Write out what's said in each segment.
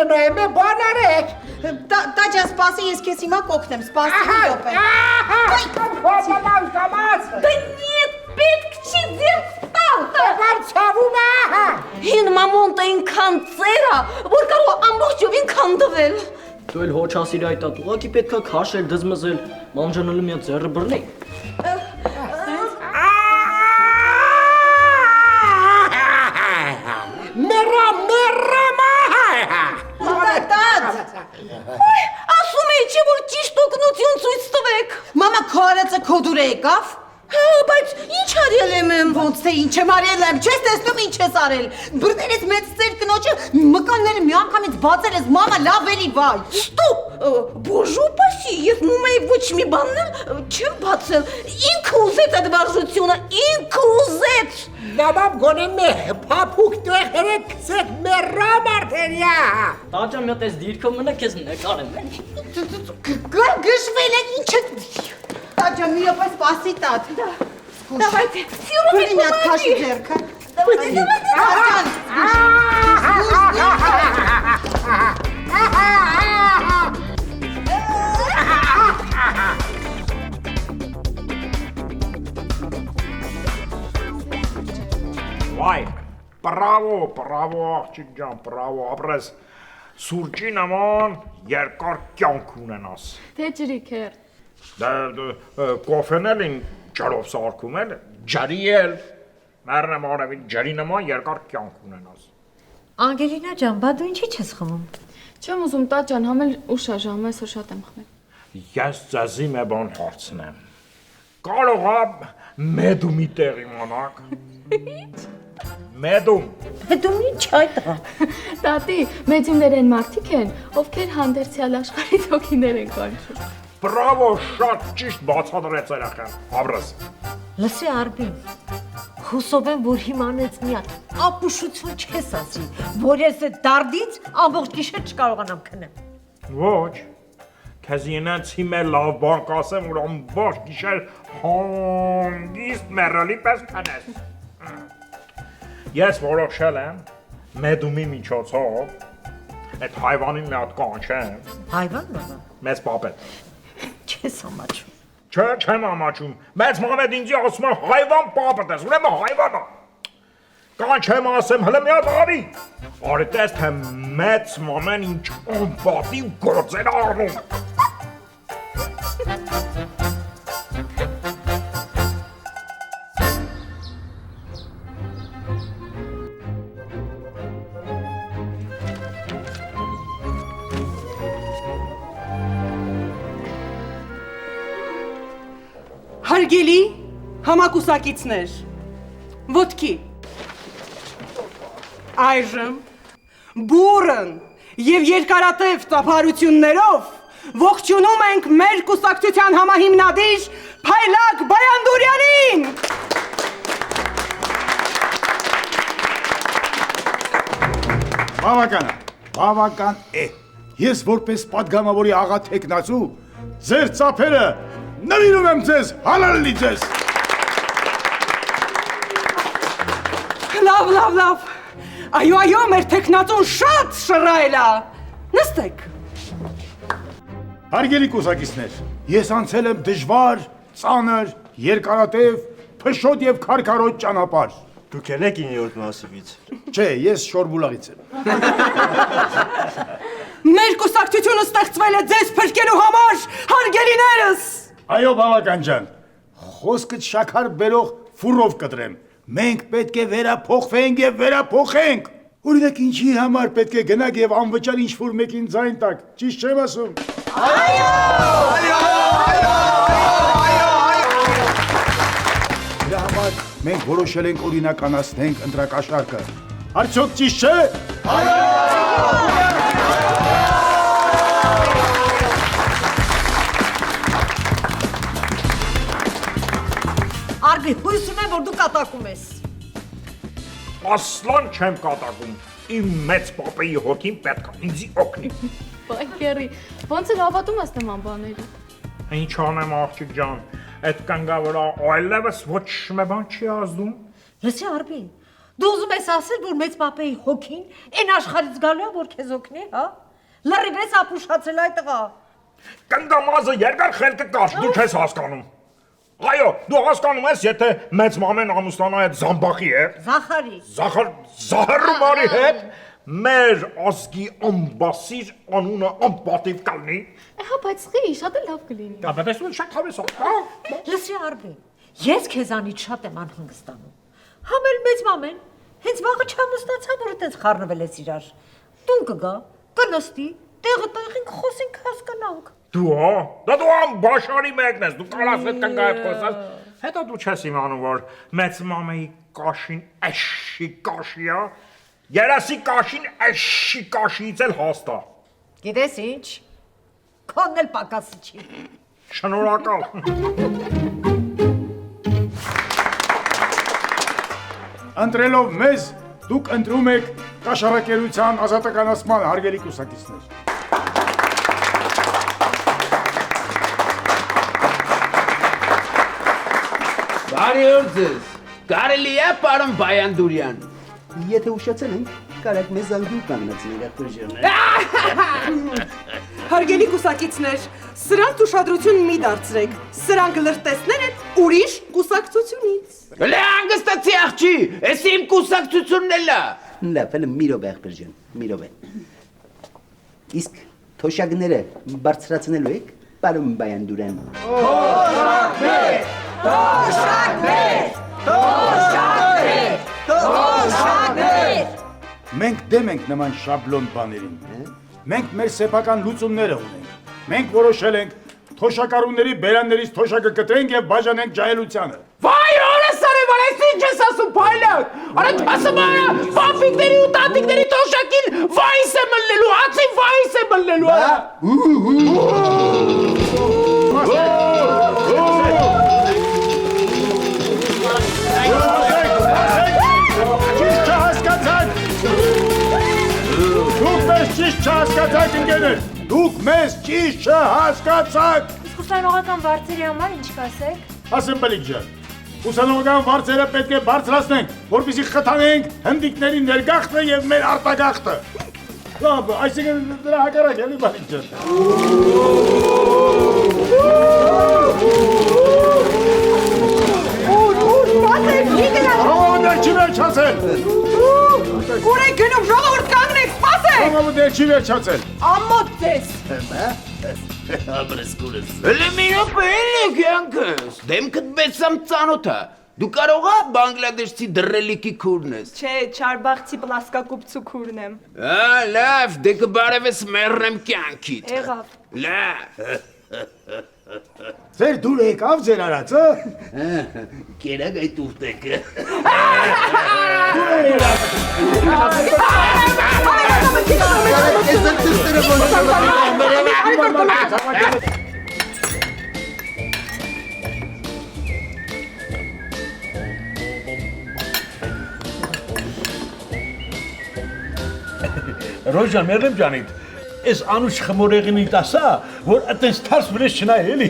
Նոյմե բանարեք։ Տաճան սպասի, ես քեզ հիմա կօգնեմ, սպասի մի րոպե։ Մաման կամաց։ Դա նիետ պետք չի ձեր տալ։ Բան ցավում է։ Հին մամոնտը ինքան ծեր է, որ կարող է ամբողջովին քանդվել։ Դու էլ հոչ ասիր այդ ուղղակի պետքա քաշել, դզմզել, մանջանալու մի ձեռը բռնի։ Ասում էի չէ, որ ճիշտ օգնություն ցույց տվեք։ Մամա քո արածը քո դուր է եկավ։ Հա, բայց ինչ արել եմ։ Ոնց թե ինչ եմ արել եմ, չես տեսնում ինչ ես արել։ Բռներես մեծ ծեր կնոջը մկանները միանգամից բացել ես, մամա լավ էլի վայ։ Ստոպ, բոժու պասի, ես մումեի ոչ մի բանն էլ չեմ բացել։ Ինքը ուզեց այդ վարժությունը, ինքը ուզեց։ Նամամ գոնե մե փափուկ տեղերը քսեք մեռամ արդենյա։ Տաճան մի տես դիրքը մնա քեզ նկարեմ։ Գժվել են ինչ է։ Տաճան մի րոպե սպասի տատ։ Давайте, Բրի մի հատ քաշի ձեռքը։ Տաճան, Վայ, բրավո, աղջիկ ջան, բրավո, ապրես սուրճի նման երկար կյանք ունենաս։ Թե ջրիկ էր։ Կոֆեն էլ ին ջրով սարքում էլ, ջրի էլ, մեռնեմ արևին ջրի նման երկար կյանք ունենաս։ Անգելինա ջան, բա դու ինչի չես խմում։ Չեմ ուզում տաճան համել ուշ է ժամը, այսօր շատ եմ խմել։ Ես ձեզի մի բան հարցնեմ։ Կարող է մեդումի տեղ իմանաք։ Մեդում։ Դու ինչ այդ ա։ Տատի, մեծումներ են մարդիկ են, ովքեր հանդերձյալ աշխարհի թոքիներ են կանչում։ Բրավո, շատ ճիշտ բացատրեց երախան, ապրես։ Լսի Արբին, հուսով եմ, որ հիմանից մի հատ ապուշություն չես ասի, որ ես այդ դարդից ամբողջ գիշեր չկարողանամ քնել։ Ոչ, քեզ ենած հիմա լավ բան կասեմ, որ ամբողջ գիշեր հանգիստ մեռալի պես քնես։ Ես որոշել եմ մեդումի միջոցով այդ հայվանին մի հատ կանչեմ։ Հայվան մամա։ Մեծ պապետ։ Չես ամաչում։ Չէ, չեմ ամաչում։ Մեծ մամեդ ինձի ասում է հայվան պապետ ես, ուրեմն հայվան է։ Կանչեմ ասեմ հլը մի հատ արի։ Արի տես թե մեծ մամեն ինչ անպատի գործեր առնում։ Հարգելի համակուսակիցներ, ոտքի, այժմ բուրըն և երկարատև տափարություններով ողջունում ենք մեր կուսակցության համահիմնադիր Փայլակ Բայանդուրյանին։ Բավական է, ես որպես պատգամավորի աղա թեկնածու, ձեր ծափերը նվիրում եմ ձեզ, հալալի ձեզ։ Լավ, այո, մեր թեկնածուն շատ շռայլ է, նստեք։ Հարգելի կուսակիցներ, ես անցել եմ դժվար, ծանր, երկարատև, փշոտ և քարքարոտ ճանապարհ։ Դուք եք 9-րդ մասիվից։ Չէ, ես Շորբուլաղից եմ։ Մեր կուսակցությունը ստեղծվել է ձեզ փրկելու համար, հարգելիներս։ Այո, բավական ջան, խոսքդ շաքար բերող ֆուրով կտրեմ, Մենք պետք է վերափոխվենք եւ վերափոխենք։ Օրինակ ինչի համար պետք է գնաք եւ անվճար ինչ-որ մեկին ձայն տակ։ Ճիշտ չեմ ասում։ Դրա համար մենք որոշել ենք օրինականացնենք ընտրակաշառքը։ Արդյոք ճիշտ չէ։ Արբի, հույս ունեմ, որ դու կատակում ես։ Ասլան չեմ կատակում։ Իմ մեծ պապայի հոգին պետք է ինձ օգնի։ Բայկերի, ոնց է հավատում ես նման բաների։ Ինչ անեմ աղջիկ ջան, այդ կանգա վրա այլևս ոչ մի բան չի ազդում։ Լսի Արբի, դու ուզում ես ասել, որ մեծ պապայի հոգին այն աշխարհից գալու է, որ քեզ օգնի, հա։ Լրիվես ապուշացել այդ տղա։ Կանգամազը երկար խելքը կար, դու չես հասկանում։ Այո, դու հասկանում ես, եթե մեծ մամեն ամուսնանա այդ զամբախի հետ, Զախարի։ Զահարումարի հետ, մեր ազգի ամբասիր անունը անպատիվ կալնի։ Հա, բայց խի, շատ է լավ կլինի։ Դա պետք է շատ հավես է։ Լսի Արբի, ես քեզանից շատ եմ անհանգստանում։ Համել մեծ մամեն, հենց վաղը չամուսնացա, որ այդպես խառնվել ես իրար։ Տուն կգա, կնստի, տեղը տեղին կխոսենք հասկանանք։ Դու հա, դա դու ամբաշարի մեկն ես, դու կարաս այդ կանգայը խոսած, հետո դու չես իմանում, որ մեծ մամեի կաշին էշի կաշի է, երասի կաշին էշի կաշիից էլ հաստ է։ Գիտես ինչ, քոնն էլ պակասի չի։ Շնորհակալ։ Ընտրելով մեզ, դուք ընտրում եք կաշառակերության ազատականացման հարգելի կուսակիցներ։ Բարի օր ձեզ, կարելի է պարոն Բայանդուրյան։ Եթե ուշացել ենք, կարեք մեզ անգույն կանգնեցին եղբայրներ։ Հարգելի կուսակիցներ, սրանց ուշադրություն մի դարձրեք։ Սրանք լրտեսներ են ուրիշ կուսակցությունից։ Լե անգստացի աղջի, ես իմ կուսակցությունն էլ է։ Լավ, հələ մի րոպե եղբայր ջան, մի րոպե։ Իսկ թոշակները բարձրացնելու եք, պարոն Բայանդուրյան։ Մենք դեմ ենք նման շաբլոն բաներին։ Մենք մեր սեփական լուծումները ունենք։ Մենք որոշել ենք թոշակառուների բերաններից թոշակը կտրենք եւ բաժանենք ջահելությանը։ Վայ, օրես արևար, ես ինչ ես ասում, փայլակ։ Արա չասում արա, պապիկների ու տատիկների թոշակին վայս է մլնելու, հացի վայս է մլնելու, Ճիշտ չհասկացաք ընկերներ, դուք մեզ ճիշտ չհասկացաք։ Իսկ ուսանողական վարձերի համար ինչ կասեք։ Ասեմ բլիկ ջան, ուսանողական վարձերը պետք է բարձրացնենք, որպեսզի խթանենք հնդիկների ներգաղթը եւ մեր արտագաղթը։ Լավ, այսինքն դրա հակառակ էլի բլիկ ջան։ Դեր չի վերջացել։ Ուր եք գնում, ժողովուրդ կանգնեք, սպասեք։ Դեր չի վերջացել։ Ամոթ ձեզ։ Հələ մի րոպե ելեք յանքս, դեմքդ բեցամ ծանոթ է, դու կարող է բանգլադեշցի դռելիքի քուրն ես։ Չէ, չարբաղցի պլասկակուպցու քուրն եմ։ Լավ, դե կբարևես մեռնեմ կյանքիդ։ Եղավ։ Լավ։ Ձեր դուր եկավ ձեր արածը։ Կերակ այդ ուղտեկը։ Ռոժան, մերնեմ ջանիդ, ես անուշ խմորեղինի տասա, որ այդպես թարս վրես չնայ էլի։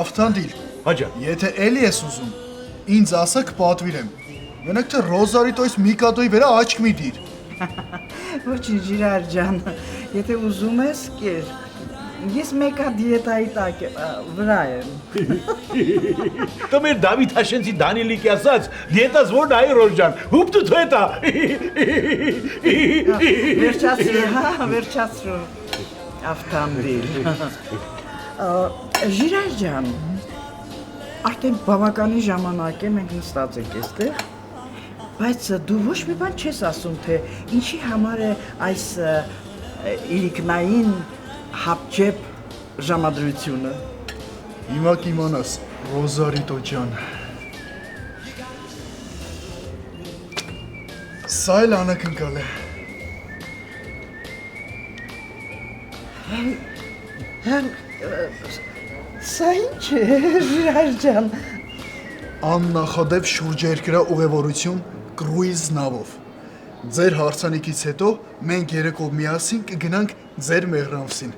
Ավտանդիլ, Հաջա, եթե էլի ես ուզում, ինձ ասա կպատվիրեմ, մենակ թե Ռոզարի տոյս Միկադոյի վրա աչք մի դիր։ Ոչինչ Իրար ջան, եթե ուզում ես կեր, ես մեկա դիետայի տակ վրա եմ։ Դա մեր Դավիթ Հաշենցի Դանիելիկի ասած, դիետաս որ նայ Ռոժան, հուպտու թույտա։ Վերջացրու, հա, վերջացրու, ավտամբիլ։ Ժիրայր ջան, արդեն բավականի ժամանակ է մենք նստած ենք այստեղ, Բայց դու ոչ մի բան չես ասում, թե ինչի համար է այս իրիկնային հապճեպ ժամադրությունը։ Հիմա կիմանաս, Ռոզարիտո ջան։ Սա էլ անակնկալ է։ Սա ինչ է, Ժիրայր ջան։ Աննախադեպ շուրջերկրյա ուղևորություն կրուիզ նավով։ Ձեր հարցանիքից հետո մենք երեկով միասին կգնանք ձեր մեղրամսին,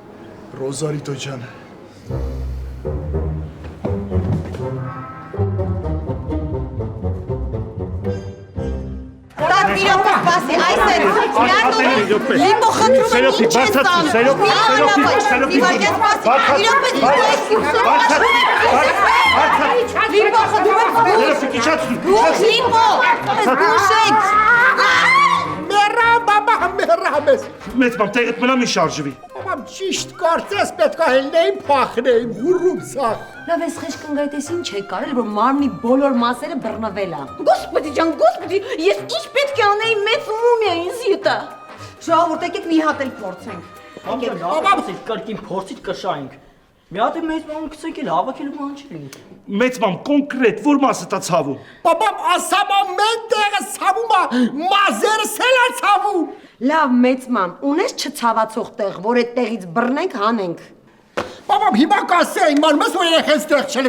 Ռոզարիտո ջան։ Տատ մի րոպե սպասի, այս է, Լիպո խնդրում եմ ինչ ես տանում, մի վարկյա սպասի, մի րոպե Լիպո խնդրում եմ Լիպո, դուշ եք Մերամ, բաբա, մերամ ես Մեծ բամ, տեղդ մնա մի շարժվի Բաբամ ճիշտ կարծես պետք է հելնեին փախնեին, հուրում սաղ Լավ ես խեշ կնգայտ ես ինչ է կարել, որ մարմնի բոլոր մասերը բռնվել է Գոսպդի ջան, գոսպդի, ես ինչ պետք է անեի մեծ մումիա ինձ յութա Ժողովուրդ եկեք մի հատ էլ փորձենք Բաբամ, կրկին փորձից կշայինք Մի հատ է մեծ բան գցենք էլ հավաքելու բան չի Մեծ բամ, կոնկրետ, որ մասը տա ցավում Բաբամ, ասամա մեն տեղը ցավում է, մազերս էլ է ցավում Լավ մեծ մամ, ունես չցավացող տեղ, որ այդ տեղից բռնենք, հանենք Բաբամ, հիմա կասեին, ման մեզ որ երեխեն ստեղ չել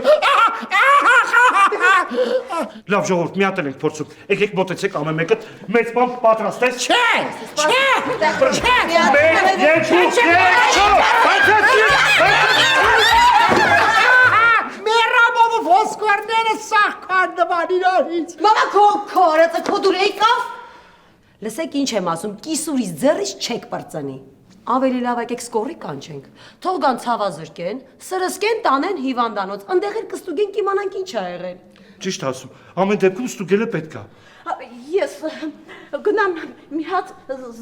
Լավ ժողովուրդ, մի հատ էլ ենք փորձում Եկեք մոտեցեք ամեն մեկը Մեծ բամ պատրաստ ես Չէ, Մերամովը ոսկորները սաղ կարդվան իրարից Մամա քո արածը քո դուր եկավ Լսեք ինչ եմ ասում, կիսուրից ձեռից չեք պրծնի Ավելի լավ եկեք սկորի կանչենք Թող գան ցավազրկեն, սրսկեն տանեն հիվանդանոց Ընդեղ էլ կստուգենք իմանանք ինչ ա եղել Ճիշտ ասում, ամեն դեպքում ստուգելը պետք է Ես գնամ մի հատ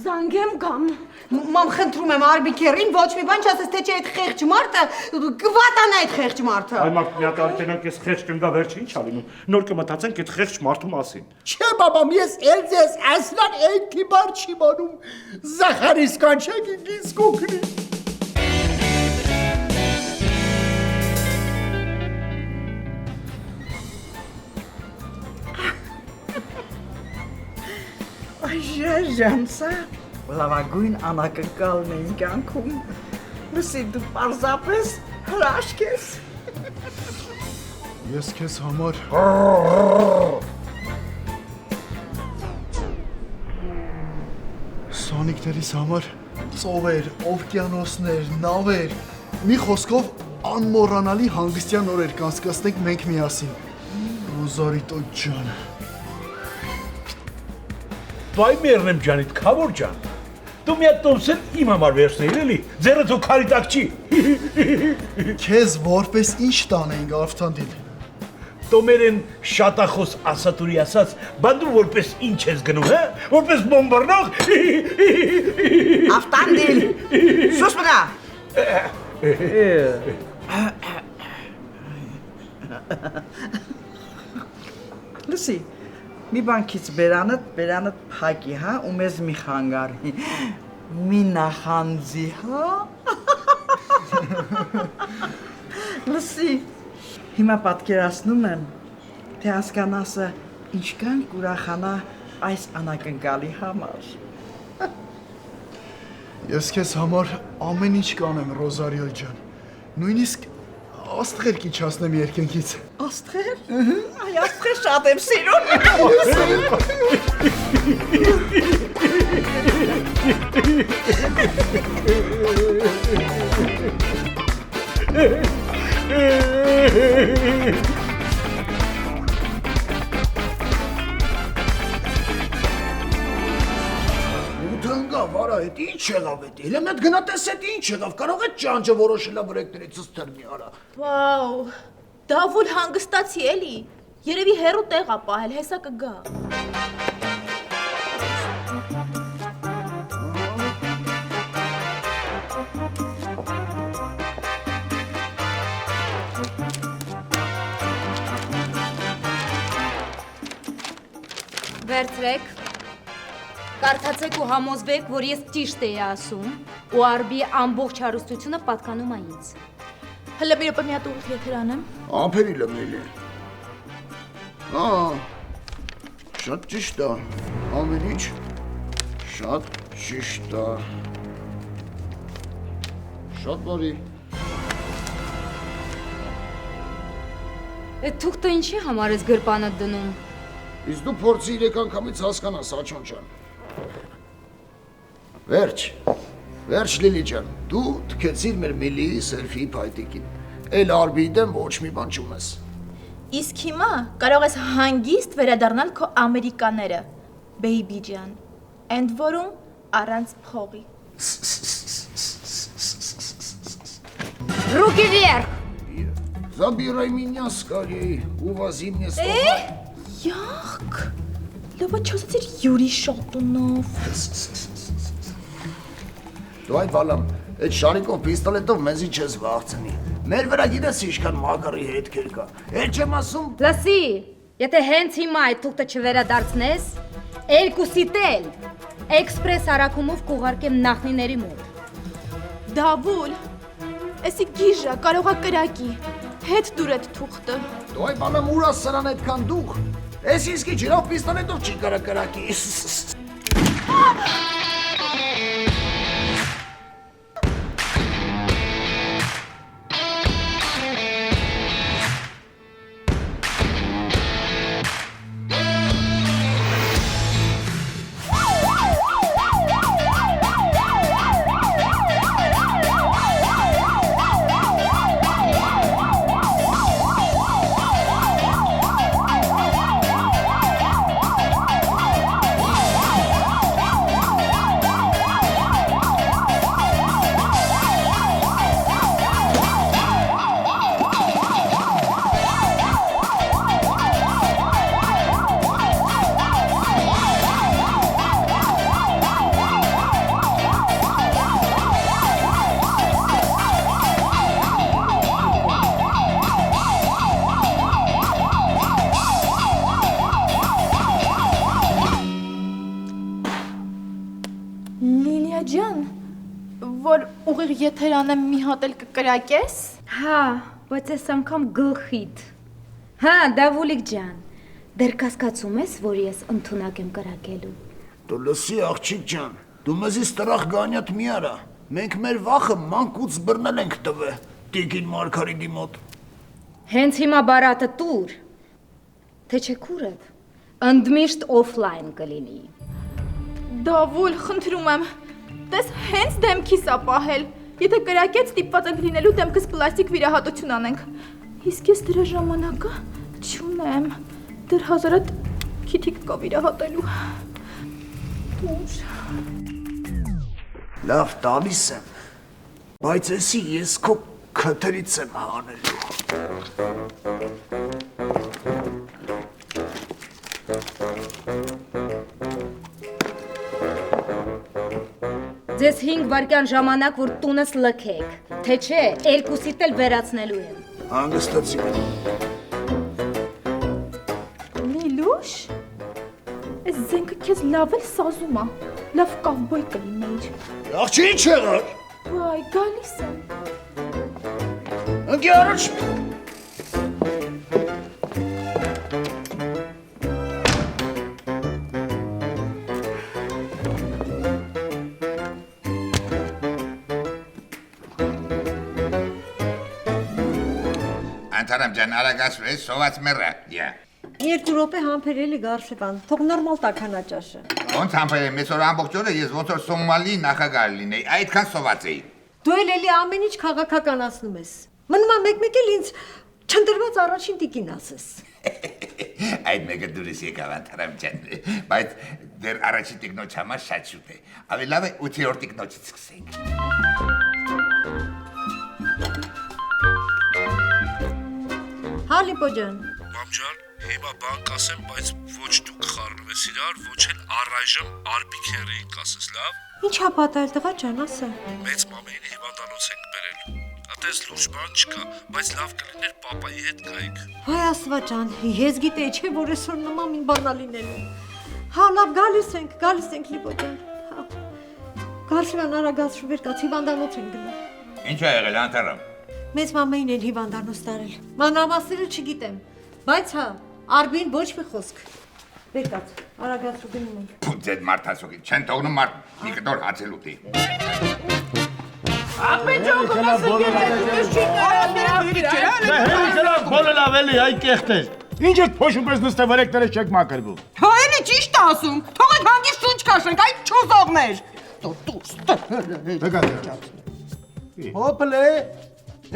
զանգեմ կամ Մամ խնդրում եմ արբիքերին ոչ մի բան չասես թե չէ այդ խեղճ մարդը կվատանա այդ խեղճ մարդը Այ մարդ մի հատ արտենանք ես խեղճ կնգա վերջը ինչ ա լինում Նոր կմտածենք այդ խեղճ մարդու մասին Չէ բաբամ, ես էլ ձեզ ասլան էնքի բար չի մանում Զախարիս կանչեք ինձ կուքնի Այ Ժան, սա լավագույն անակնկալն է իմ կյանքում։ Լսի դու պարզապես հրաշք ես։ Ես քեզ համար Սոնիկներիս համար ծովեր, օվկիանոսներ, նավեր Մի խոսքով անմոռանալի հանգստյան օրեր կանցկացնենք մենք միասին Ռոզարիտո ջան Վայ մերնեմ ջանիդ, քավոր ջան։ Դու մի հատ տոմսել իմ համար վերցնեիր էլի, ձերը դու քարի տակ չի։ Քեզ որպես ինչ տանեինք Ավտանդին։ Տոմերեն շատախոս ասատուրի ասած, բա դու որպես ինչ ես գնում, հա? Որպես բոմբարնող։ Ավտանդին, սուս մնա։ Լսի, մի բանքից բերանդ փակի, հա, ու մեզ մի խանգարի, մի նախանձի, հա։ Լսի, հիմա պատկերացնում եմ, թե հասկանասը ինչքան կուրախանա այս անակնկալի համար։ Ես քեզ համար ամեն ինչ կանեմ, Ռոզարիո ջան։ Նույնիսկ աստղեր կիչացնեմ երկնքից։ Աստղեր։ Այ աստղեր շատ եմ սիրում։ Ուտանգա վարա հետ ինչ եղավ էդ, ելեմ էդ գնատես էդ ինչ եղավ, կարող է ճանճը որոշելա բրեկներից ստերնի արա։ Վաու, դա վուլ հանգստացի էլի, երևի հերու տեղ ա պահել, հեսա կգա։ Վերցրեք։ Կարդացեք ու համոզվեք, որ ես ճիշտ էի ասում, ու արբի ամբողջ հարստությունը պատկանում է ինձ։ Հələ մի րոպե մի հատ ուղիղ եթեր անեմ։ Ամփերի լմելի։ Շատ ճիշտ է։ Ամեն ինչ շատ ճիշտ է։ Շատ բարի։ Այդ թուղթը ինչի համար ես գրպանդ դնում։ Իսկ դու փորձի 3 անգամից հասկանաս, Աջոն ջան։ Վերջ Լիլի ջան, դու թքեցիր մեր Միլիի սելֆիի փայտիկին։ Էլ արբիի դեմ ոչ մի բան չունես։ Իսկ հիմա կարող ես հանգիստ վերադառնալ քո ամերիկաները, baby ջան, ընդ որում առանց փողի։ Руки вверх! Забирай меня скорей, увози мне столько. Յախք, լավա չասացիր Յուրի Շատունով։ Դու այդ վալամ, այդ շարիկով պիստոլետով մեզի չես վախցնի։ Մեր վրա գիտես ինչքան մագարի հետքեր կա։ Այդ չեմ ասում։ Լսի, եթե հենց հիմա այդ թուղթը չվերադարձնես, երկուսիդ էլ էքսպրես հարակումով կուղարկեմ նախնիների մոտ։ Դավուլ, էսի գիժա կարողա կրակի, հետ դուր այդ թուղթը։ Դու այդ բալամ ուր ես սրան այդքան դուխ։ Էս իսկի ջրով պիստոլետով չի կարա կրակի։ Լիլիա ջան, որ ուղիղ եթեր անեմ մի հատ էլ կկրակես։ Հա, բայց այս անգամ գլխիդ։ Հա, Դավուլիկ ջան, դեռ կասկածում ես, որ ես ընդունակ եմ կրակելու։ Դու լսի աղջիկ ջան, դու մեզի ստրախ գանյատ մի արա։ Մենք մեր վախը մանկուց բռնել ենք տվե Տիկին Մարգարիտի մոտ։ Հենց հիմա բարատը տուր, թե չէ քուրդ, ընդմիշտ օֆլայն կլինի։ Դավուլ, խնդրում եմ, տես հենց դեմքիս ա պահել, եթե կրակեց ստիպված ենք լինելու դեմքս պլաստիկ վիրահատություն անենք, իսկ ես դրա ժամանակը չունեմ, դեռ հազարատ քիթիկ կա վիրահատելու, դուր։ Լավ տալիս եմ, բայց էսի ես քո քթերից եմ հանելու։ Ձեզ 5 վարկյան ժամանակ, որ տունս լքեք, թե չէ, երկուսիդ էլ վերացնելու եմ։ Հանգստացի։ Լիլուշ, այս զենքը քեզ լավ էլ սազում ա, լավ կավբոյ կլինեիր։ Աղջի ինչ եղար։ Վայ, գալիս եմ։ Ընկի առաջ։ Անտարամ ջան, արագացրու, սոված մեռա, յա։ 2 րոպե համբերելի Գարշևան, թող նորմալ տաքանա ճաշը։ Ոնց համբերել, մեծ օր ամբողջ օրը ես ոնց որ Սոմալի նախագահ լինեի, այդքան սոված էի։ Դու էլ ամեն ինչ քաղաքականացնում ես։ Մնում է մեկ-մեկ էլ ինձ չընտրված առաջին տիկին ասես։ Այդ մեկը դուրս եկավ Անտարամ ջան, բայց դեռ առաջին տիկնոջ համար շատ շուտ է։ Ավելի լավ է 8-րդ տիկնոջից սկսենք։ Հալիպո ջան։ Մամ ջան, հիմա բան կասեմ, բայց ոչ դու կխառնվես իրար, ոչ էլ առայժմ Արբիկ հերին կասես, լավ։ Ինչա պատահել տղա ջան, ասա։ Մեծ մամային հիվանդանոց ենք բերել։ Ատես լուրջ բան չկա, բայց լավ կլիներ պապայի հետ գայիք։ Վայ Աստված ջան, ես գիտեի չէ որ այսօր նման մի բան ա լինելու։ Հա, լավ, գալիս ենք Լիպո ջան։ Հա։ Գարշվան արագացրու վեր կաց հիվանդանոց են գնում։ Ինչ ա եղել անտարամ։ Մեծ մամային էլ հիվանդանոց տարել։ Մանրամասները չգիտեմ, բայց հա, Արբին ոչ մի խոսք։ Վեր կաց, արագացրու գնում ենք։ Փուտ ձեդ մարդասոկի, չեն թողնում մարդ մի կտոր հացել ուտի։ Բոլը լավ էլի, այ կեղտեր։ Ինչ եք փոշում պես նստե վրեկները չեք մակրվում։ Հա էլի ճիշտ ասում։ Թողեք հանգիստ շունչ քաշենք, այ չոզողներ։ Հոպլե,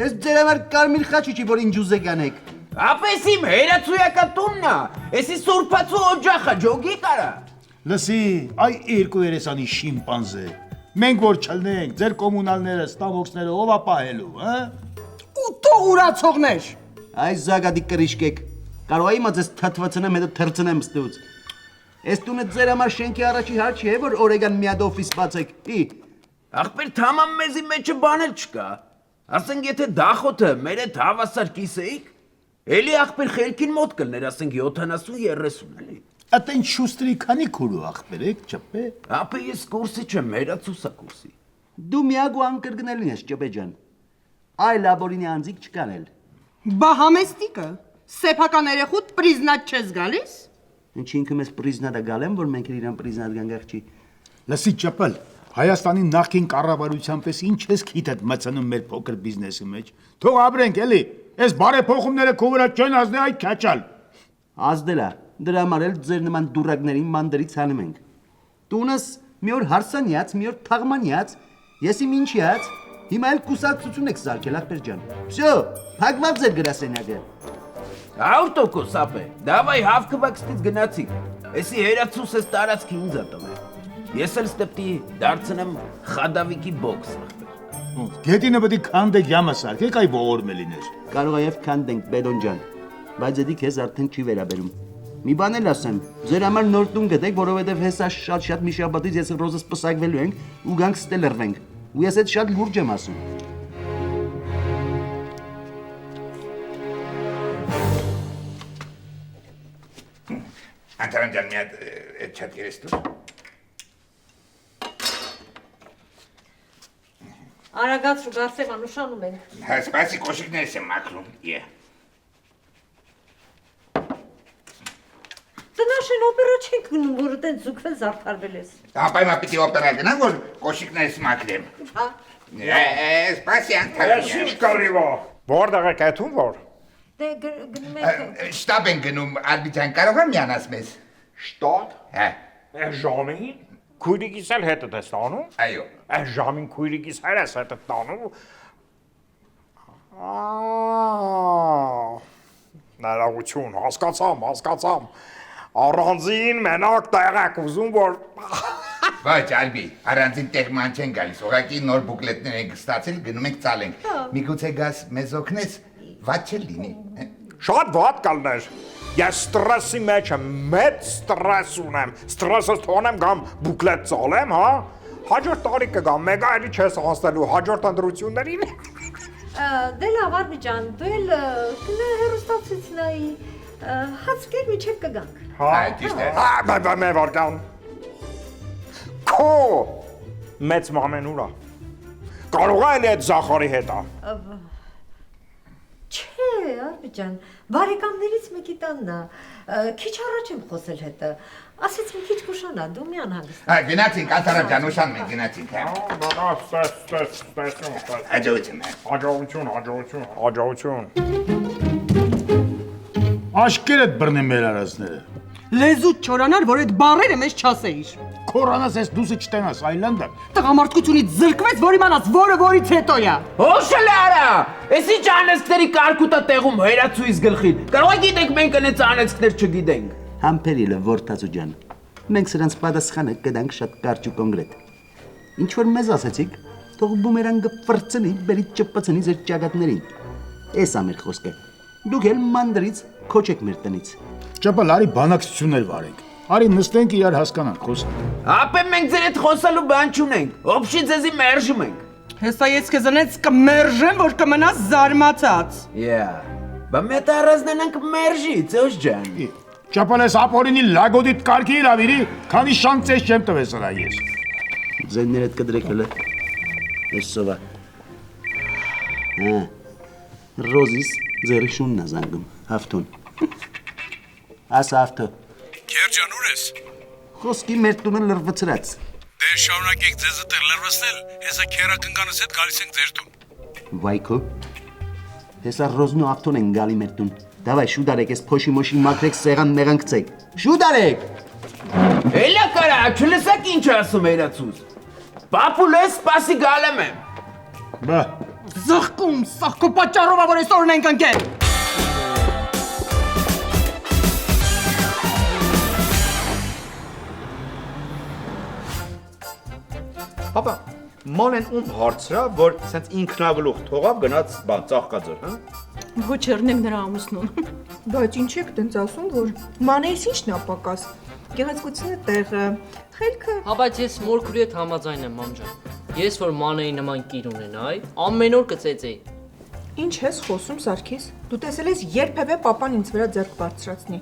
ես ձեր համար կարմիր խաչ չի, որ ինչ ուզեք անեք։ Ապես իմ հերացույական տունն է, էսի սուրբացու օջախը ջոգի կարա։ Լսի, այ երկու երեսանի շիմպանզե։ Մենք որ չլնենք, ձեր կոմունալները, ստամոքսները ով է պահելու, հա? Ու տող ուրացողներ։ Այ զագադի կրիշկեք, կարող է իմա ձեզ թթվացնեմ, հետո թրցնեմ ստուց։ Էս տունը ձեր համար շենքի առաջի հար չի է, որ օրեգան միադ օֆիս բացեք, ի։ Աղբեր թամամ մեզի մեջը բանել չկա։ Ասենք եթե դախոթը մեր հետ հավասար կիսեիք, էլի աղբեր խելքին մոտ կլներ, ասենք 70-30 էլի։ Ատեն շուստրի քանի քուրու աղբեր եք, չպե։ Ապե ես կուրսի չեմ, մերացուսա կուրսի։ Դու միակ ու անկրկնելին ես, ճպե ջան։ Այ լաբորինի անձիկ չկան էլ։ Բա համեստիկը, սեփական երեխուտ պրիզնատ չես գալիս։ Ինչ ինքը մեզ պրիզնատ է գալեմ, որ մենք իրան պրիզնատ գանգախ չի։ Լսի ճպել, Հայաստանի նախկին կառավարության պես ինչ ես քիթդ մցնում մեր փոքր բիզնեսի մեջ։ Թող ապրենք էլի, այս բարեփոխումները քո վրա չեն ազդի այ քաչալ։ Ազդելա, դրա համար էլ ձեր նման դուրակներին մանդրից հանում ենք։ Տունս մի օր հարսանյաց, մի օր թաղմանյաց, ես իմ ինչիած, հիմա էլ կուսակցություն եք սարքել ախպեր ջան։ Всё, փակված ձեր գրասենյակը։ 100% ապե, դավայ հավքվակստից գնացիք։ Էսի հերացուս ես տարածքի ինձ ա տվել։ Ես էլ ստեպտի դարձնեմ խադավիկի բոքս ախպեր։ Գետինը պետք է քանդեք յամը սարքեք, այ ողորմե լիներ։ Կարող է եւ քանդենք Բեդոն ջան, բայց դա քեզ արդեն չի վերաբերում։ Մի բան էլ ասեմ, ձեր համար նոր տուն գտեք, որովհետեւ հեսա շատ մի շաբաթից ես ռոզս պսակվելու ենք ու գանք ստելերվենք։ Ու ես այդ շատ լուրջ եմ ասում։ Անտարան ջան, մի հատ չատ երես դուր։ Արագացրու Գարսևան ուշանում ենք։ Հա, սպասի կոշիկներս եմ մաքրում, է։ Տնաշեն օպերա չենք գնում, որ այդեն զուգվել զարդարվել ես։ Ապայմա պիտի օպերա գնամ, որ կոշիկներս մաքրեմ։ Հա։ Սպասի անտարան ջան։ Ինչ կարիվա, որտեղ եք այդում որ։ Դե գնում ենք։ Շտաբ են գնում, Ալբիջան, կարող եմ միանաս մեզ։ Շտաբ։ Հա։ Այս ժամին քույրիկիս էլ հետդ ես տանում։ Այո։ Այս ժամին քույրիկիս հերս հետդ տանում։ Ներողություն, հասկացամ։ Առանձին մենակ տեղ եք ուզում, որ Ոչ, Ալբի, առանձին տեղ չեն գալիս, ուղղակի նոր բուկլետներ ենք ստացել, գնում ենք ծալենք։ Միգուցե գաս մեզ օգնես, վատ չէ լինի։ Շատ վատ կլներ։ Ես ստրեսի մեջ եմ, մեծ ստրես ունեմ։ Ստրեսս թողնեմ գամ բուկլետ ծալեմ, հա։ Հաջորդ տարի կգամ, մեկ այլի չես անցնելու հաջորդ ընտրություններին։ Դե լավ Արմիջան, դու էլ հեռուստացույցնայի հացկեր միջև կգանք։ Հա, ճիշտ է։ Մի վարքան։ Քո մեծ մամեն ուրա։ Կարող է այդ Զախարի հետ է։ Չէ, Արմիջան, բարեկամներից մեկի տանն է։ Քիչ առաջ եմ խոսել հետը։ Ասեց մի քիչ կուշանա, դու մի անհանգիստ։ Հա, գնացինք, Ալթարան ջան, ուշանում ենք, գնացինք, հա։ Հաջողություն։ Աշկերդ բռնի մեր արածները։ Լեզուտ չորանար, որ այդ բառերը մեզ չասեիր։ Քորանաս ես դուսը չտենաս, այլանդա։ Տղամարդկությունից զրկվեց, որ իմանաս որը որից հետո է։ Հոշել արա։ Էսի ճանեսքների կարկուտա տեղում հերացույց գլխին։ Կարող եք գիտենք մենք այնց անեցքներ չգիտենք։ Համբերիլը որդածու ջան։ Մենք սրանց պատասխանը կդանք շատ կարճ ու կոնկրետ։ Ինչ որ մեզ ասեցիք, թող բումերանգը ֆրծնի, բերի ճպցնի ձեր ճակատներին։ Էս է մեր խոսքը։ Դուք էլ մանդրից քոչեք մեր տնից։ Ճապալ արի բանակցություններ վարենք։ Արի նստենք իրար հասկանանք, խոսենք։ Ապե մենք ձեր հետ խոսալու բան չունենք։ Օբշի ձեզի մերժում ենք։ Հեսա ես քեզ անց կմերժեմ, որ կմնաս զարմացած։ Բա մետ առանձնանանք մերժի, ծոս ջան։ Չապալես ապորինի լագոդիտ կարգի իրավիրի, քանի շանքցես չեմ տվել սրա ես։ Ձեններդ կդրեք հլը։ Ես սովա։ Ռոզիս ձերի շունն է զանգում, հավթուն։ Ասա հավթը։ Քերջան ուր ես։ Խոսքի մեր տունը լրվծրած։ Դե շարունակեք ձեզ այդտեղ լրվացնել, հեսա քերակնկանս հետ գալիս ենք ձեր տուն։ Վայքո։ Հեսա Ռոզն ու հավթուն են գալի մեր տուն։ Դավայ շուտ արեք, ես փոշի մոշի մաքրեք, սեղան մեղան գցեք։ Շուտ արեք։ Էլա կարա, չլսեք ինչ ասում է իրացուց։ Պապուլես սպասի գալեմ եմ։ Բա։ Զղկում, սաղկու պատճառով որ այսօրն ենք ընկել։ Պապա, մանեն ում հարցրա, որ սենց ինքնավլուղ թողավ գնաց բան ծաղկաձոր, հա։ Ոչ երնենք նրա ամուսնուն։ Բայց ինչ եք տենց ասում, որ մանեիս ինչն ապակաս։ Գեղեցկությունը տեղը, խելքը։ Հա, բայց ես մորքուրի հետ համաձայն եմ, մամ ջան։ Ես որ մանեի նման կիր ունենայի, ամեն օր կծեծեի։ Ինչ ես խոսում, Սարգիս։ Դու տեսել ես երբևէ պապան ինձ վրա ձեռք բարձրացնի։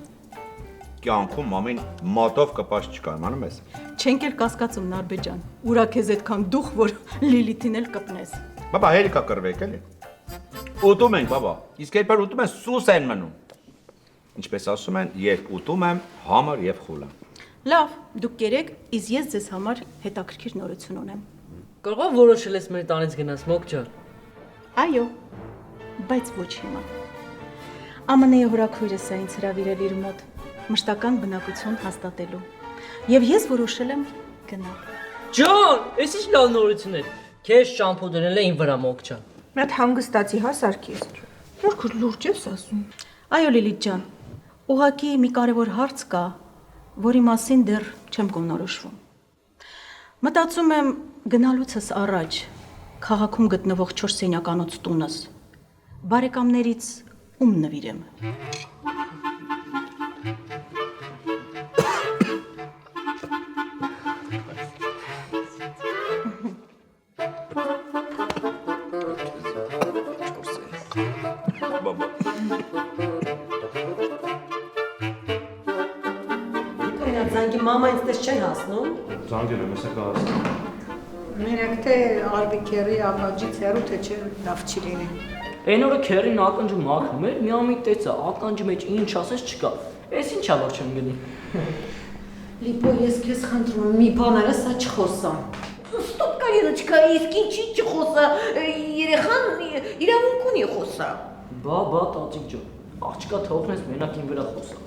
Կյանքում ամեն մատով կպած չկա, իմանում ես։ Չենք էլ կասկածում, Նարբե ջան։ Ուրա քեզ այդքան դուխ, որ Լիլիթին էլ կպնես։ Բաբա, հերիկա կռվեք էլի։ Ուտում ենք, բաբա։ Իսկ երբ ուտում են, սուս են մնում։ Ինչպես ասում են, երբ ուտում եմ, համր եւ խուլ եմ։ Լավ, դուք կերեք, իսկ ես ձեզ համար հետաքրքիր նորություն ունեմ։ Կարող է որոշել ես մեր տանից գնաս, մոք ջան։ Այո, բայց ոչ հիմա։ ԱՄՆ-ի հորաքույրս է ինձ հրավիրել իր մոտ մշտական բնակություն հաստատելու։ Եվ ես որոշել եմ գնալ։ Ջան, ես ինչ լավ նորություն է։ Քեզ շամփու դրել էին վրա, մոք ջան։ Մի հատ հանգստացի, հա, Սարգիս։ Որքան լուրջ ես ասում։ Այո, Լիլիթ ջան։ Ուղղակի մի կարևոր հարց կա, որի մասին դեռ չեմ կողնորոշվում։ Մտածում եմ գնալուցս առաջ քաղաքում գտնվող 4 սենյականոց տունս բարեկամներից ում նվիրեմ։ Զանգի մամա ինձ դες չեն հասնում։ Զանգել եմ, հեսա կհասնի։ Մենակ թե արբիքերի ականջից հեռու թե չէ լավ չի լինի։ Այն օրը քերին ականջը մաքրում էր, մի ամիտ տեսա, ականջի մեջ ինչ ասես չկա։ Էս ինչա որ չեմ գնի։ Լիպո, ես քեզ խնդրում եմ, մի բան արա, սա չխոսամ։ Ստոպ կարինочка, իսկ ինչի չխոսա, երեխան իրավունք ունի խոսա։ Բա, տատիկ ջան, աղջկա թողնես մենակ ին վրա խոսա։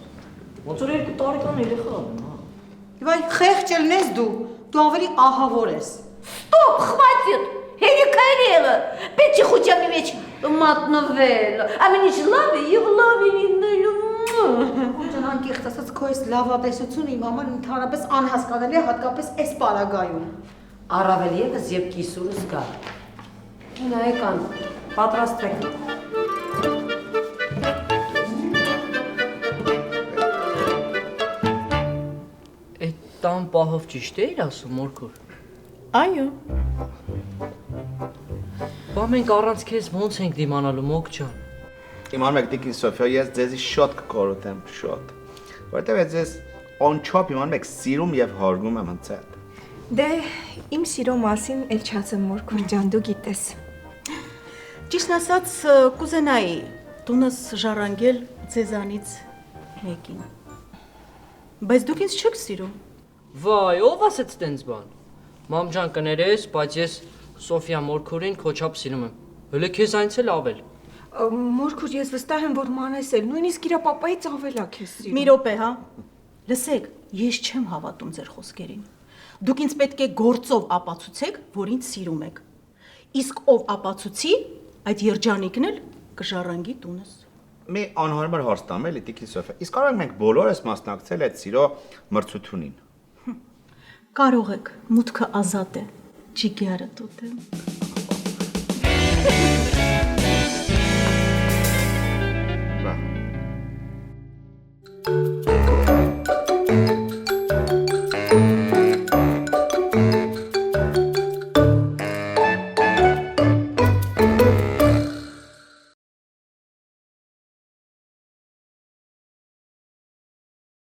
Ոնց որ 2 տարեկան երեխա եմ, հա։ Վայ, խեղճ ելնես դու ավելի ահավոր ես։ Ստոպ, խվատիտ, հերիքայրելը, պետք է խոչամի մեջ մատնվել, ամեն ինչ լավ է և լավ է լինելու։ Ջան, անկեղծ ասած, քո այս լավատեսությունը իմ համար ընդհանրապես անհասկանալի է, հատկապես այս պարագայում։ Առավել ևս, երբ կիսուրս գա։ Նայեկան, պատրաստվեք։ Այդ տան պահով ճիշտ է իր ասում, մորքուր։ Այո։ Բա մենք առանց քեզ ոնց ենք դիմանալու, մոք ջան։ Իմանում եք Տիկին Սոֆիա, ես ձեզի շոտ կկորոտեմ, շոտ։ Որտեւ ես ձեզ on-chop իմանում եք սիրում եւ հարգում եմ հենց։ Դե իմ սիրո մասին էլ չասեմ, մորքուր ջան, դու գիտես։ Ճիշտն ասած, կուզենայի տունս ժառանգել ձեզանից մեկին։ Բայց դուք ինձ չեք սիրում։ Վայ, ով ասեց տենց բան։ Մամ ջան կներես, բայց ես Սոֆիա մորքուրին քո չափ սիրում եմ։ Հələ քեզ այնց էլ ավել։ Մորքուր, ես վստահ եմ, որ մանես էլ նույնիսկ իր պապայից ավել է քեզ սիրում։ Մի րոպե, հա։ Լսեք, ես չեմ հավատում ձեր խոսքերին։ Դուք ինձ պետք է գործով ապացուցեք, որ ինձ սիրում եք։ Իսկ ով ապացուցի, այդ երջանիկն էլ կժառանգի տունս։ Մի անհարմար հարց տամ էլի Տիկին Սոֆիա։ Իսկ կարող ենք մենք բոլորս մասնակցել այդ սիրո մրցությունին։ Կարող եք, մուտքը ազատ է։ Ջիգարը տուտեմ։